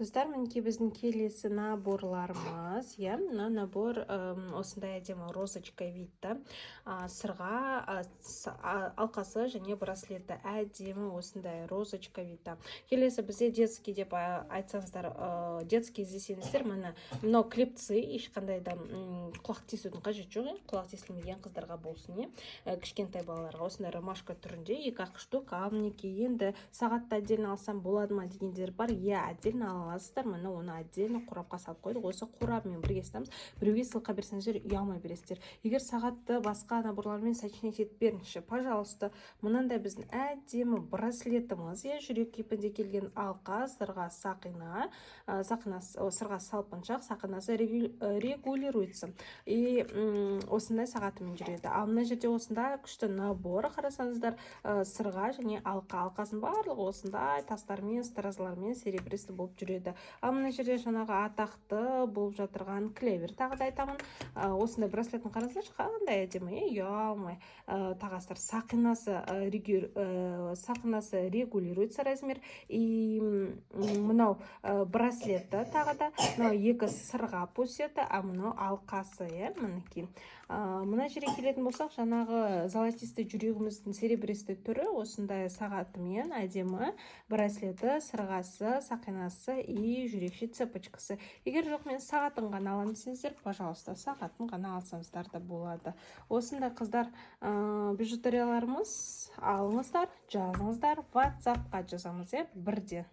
Достар, мінекей біздің келесі наборларымыз, мына набор осындай әдемі розочка видті сырға алқасы және браслеті әдемі осындай розочка видті. Келесі бізде детский деп айтсаңыздар, детский іздесеңіздер, мынау клипсы, ешқандай да құлақ тесудің қажеті жоқ, құлақ тесілмеген қыздарға болсын, кішкентай балаларға осындай ромашка түрінде 2-ақ штук. Ал мінекей енді сағатты отдельно алсам болады ма дегендер бар, отдельно аласыздар. Міне оны отдельно қорапқа салып қойдық. Осы қорабымен бірге істейміз. Біреуге сыйлыққа берсеңіздер ұялмай бересіздер. Егер сағатты басқа наборлармен сочинять етіп беріңізші, пожалуйста. Мынандай біздің әдемі браслетіміз, жүрек кейпінде келген алқа, сырға сақина, сырға салпыншақ, сақинасы регулируется. И осындай сағатымен жүреді. Ал мына жерде осындай күшті набор, қарасаңыздар, сырға және алқасын барлығы осындай тастармен, стразалармен серебристі болып жүреді. Ал мына жерде жаңағы атақты болып жатырған клевер тағы да айтамын. Осындай браслетін қарасаңызшы, қандай әдемі, ұялмай тағастар. Сақинасы регулируется размер. И мынау браслеті тағы да, мынау екі сырға пусеті, а мынау алқасы, мінекей. Мына жерге келетін болсақ, жаңағы золотисты жүрегіміздің серебристі түрі осындай сағатымен әдемі браслеті, сырғасы, сақинасы и жүрекше цепочкасы. Егер жоқ, мен сағатын ғана аламын десеңіздер, пожалуйста, сағатын ғана алсаңыздар да болады. Осындай қыздар бижутерияларымыз, алыңыздар, жазыңыздар, WhatsApp-қа жазамыз, бірден.